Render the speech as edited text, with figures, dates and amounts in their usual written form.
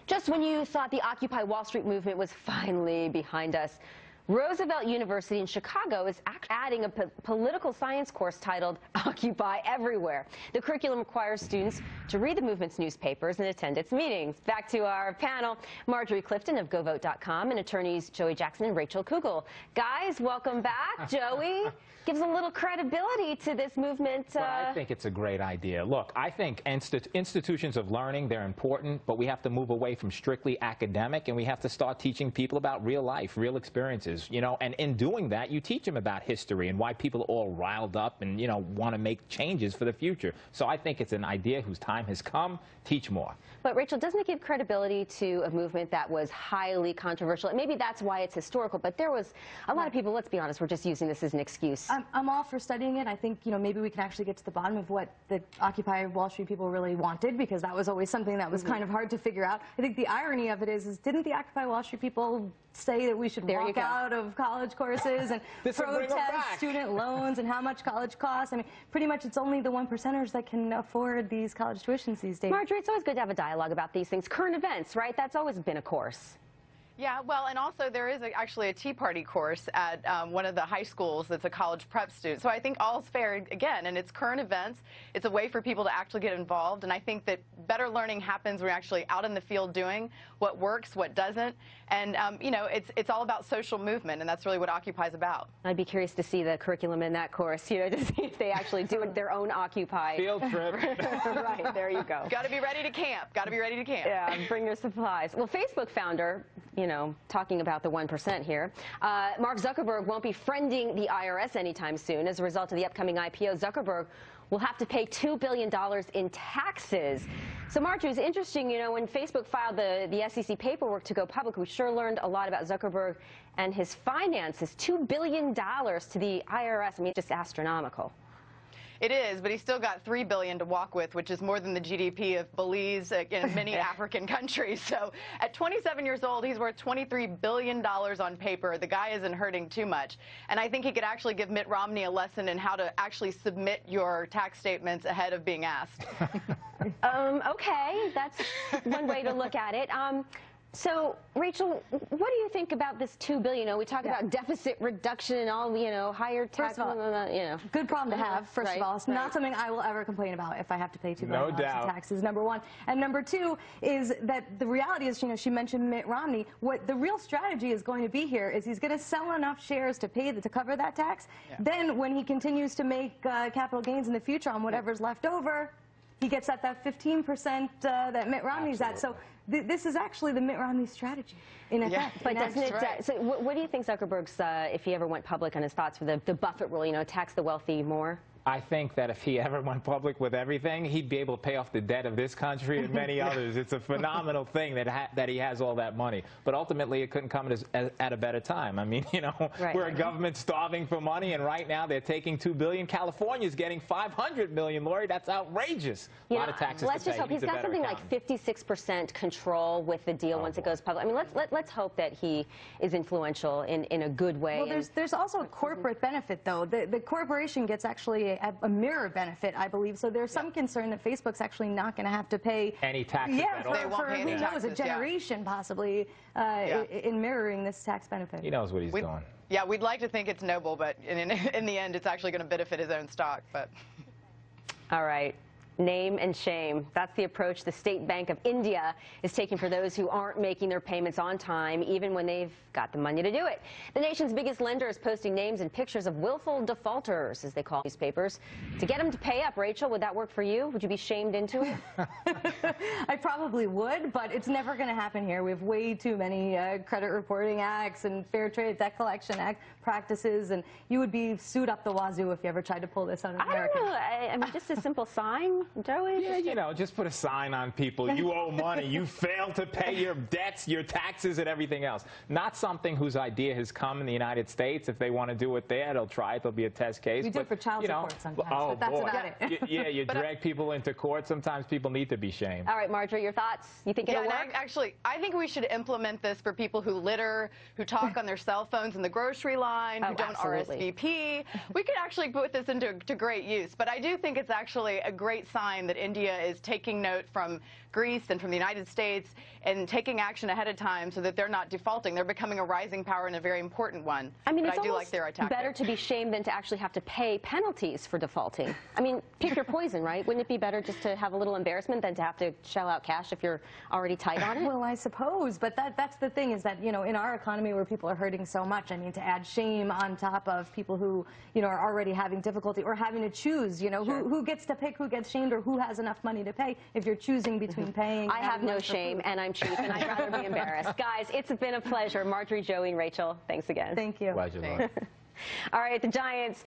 Just when you thought the Occupy Wall Street movement was finally behind us, Roosevelt University in Chicago is adding a political science course titled Occupy Everywhere. The curriculum requires students to read the movement's newspapers and attend its meetings. Back to our panel, Marjorie Clifton of GoVote.com and attorneys Joey Jackson and Rachel Kugel. Guys, welcome back. Joey gives a little credibility to this movement. But I think it's a great idea. Look, I think institutions of learning, they're important, but we have to move away from strictly academic, and we have to start teaching people about real life, real experiences, you know, and in doing that, you teach them about history and why people are all riled up and, you know, want to make changes for the future. So I think it's an idea whose time has come. Teach more. But Rachel, doesn't it give credibility to a movement that was highly controversial? And maybe that's why it's historical, but there was a lot of people, let's be honest, we're just using this as an excuse. I'm all for studying it. I think, you know, maybe we can actually get to the bottom of what the Occupy Wall Street people really wanted, because that was always something that was kind of hard to figure out. I think the irony of it is didn't the Occupy Wall Street people say that we should walk out of college courses and protest student loans and how much college costs? I mean, pretty much it's only the 1%ers that can afford these college tuitions these days. Marjorie, it's always good to have a dialogue about these things. Current events, right? That's always been a course. Yeah, well, and also there is actually a Tea Party course at one of the high schools that's a college prep student. So I think all's fair, again, and it's current events. It's a way for people to actually get involved, and I think that better learning happens when you're actually out in the field doing what works, what doesn't, and, you know, it's all about social movement, and that's really what Occupy is about. I'd be curious to see the curriculum in that course, you know, to see if they actually do their own Occupy. Field trip. Right, there you go. Got to be ready to camp. Got to be ready to camp. Yeah, bring your supplies. Well, Facebook founder, you know, talking about the 1% here, Mark Zuckerberg won't be friending the IRS anytime soon. As a result of the upcoming IPO, Zuckerberg will have to pay $2 billion in taxes. So, Marjorie, it's interesting, you know, when Facebook filed the SEC paperwork to go public, we sure learned a lot about Zuckerberg and his finances. $2 billion to the IRS, I mean, just astronomical. It is, but he's still got $3 billion to walk with, which is more than the GDP of Belize and many African countries. So at 27 years old, he's worth $23 billion on paper. The guy isn't hurting too much. And I think he could actually give Mitt Romney a lesson in how to actually submit your tax statements ahead of being asked. Okay, that's one way to look at it. So, Rachel, what do you think about this $2 billion? You know, we talk about deficit reduction and all, you know, higher tax. First of all, you know, good problem to have. First of all, it's not something I will ever complain about if I have to pay $2 billion in taxes. Number one, and number two is that the reality is, you know, she mentioned Mitt Romney. What the real strategy is going to be here is he's going to sell enough shares to pay to cover that tax. Yeah. Then, when he continues to make capital gains in the future on whatever's left over, he gets at that 15% that Mitt Romney's at. So this is actually the Mitt Romney strategy in effect. But doesn't it? So what do you think Zuckerberg's, if he ever went public, on his thoughts for the Buffett rule? You know, tax the wealthy more. I think that if he ever went public with everything, he'd be able to pay off the debt of this country and many others. It's a phenomenal thing that he has all that money. But ultimately, it couldn't come at a better time. I mean, you know, we're a government starving for money, and right now they're taking $2 billion. California's getting $500 million, Lori. That's outrageous. A lot of taxes let's to just pay. hope he's got something like 56% control with the deal once it goes public. I mean, let's hope that he is influential in a good way. Well, there's also a corporate benefit, though. The corporation gets actually a mirror benefit, I believe. So there's some concern that Facebook's actually not going to have to pay any taxes at all. For who knows, a generation possibly in mirroring this tax benefit. He knows what he's doing. Yeah, we'd like to think it's noble, but in the end, it's actually going to benefit his own stock. But all right. Name and shame. That's the approach the State Bank of India is taking for those who aren't making their payments on time, even when they've got the money to do it. The nation's biggest lender is posting names and pictures of willful defaulters, as they call newspapers, to get them to pay up. Rachel, would that work for you? Would you be shamed into it? I probably would, but it's never going to happen here. We have way too many credit reporting acts and Fair Trade Debt Collection Act practices, and you would be sued up the wazoo if you ever tried to pull this on an American. I don't know. I mean, just a simple sign, Joey? Yeah, you know, just put a sign on people. You owe money. You failed to pay your debts, your taxes, and everything else. Not something whose idea has come in the United States. If they want to do it there, they'll try it. There'll be a test case. We do it for child support sometimes, but that's about it. Yeah, you drag people into court. Sometimes people need to be shamed. All right, Marjorie, your thoughts? You think it'll work? Actually, I think we should implement this for people who litter, who talk on their cell phones in the grocery line, who don't RSVP. We could actually put this into great use. But I do think it's actually a great sign sign that India is taking note from Greece and from the United States and taking action ahead of time so that they're not defaulting. They're becoming a rising power and a very important one. I mean, but it's I do like their tactic. better to be shamed than to actually have to pay penalties for defaulting. I mean, pick your poison, right? Wouldn't it be better just to have a little embarrassment than to have to shell out cash if you're already tight on it? Well, I suppose, but that's the thing, is that, you know, in our economy where people are hurting so much, I mean, to add shame on top of people who, you know, are already having difficulty or having to choose, you know, who gets to pick who gets shamed or who has enough money to pay if you're choosing between paying. I have no shame, and I'm cheap, and I'd rather be embarrassed. Guys, it's been a pleasure. Marjorie, Joey, and Rachel, thanks again. Thank you. Pleasure, Laura. All right, the Giants.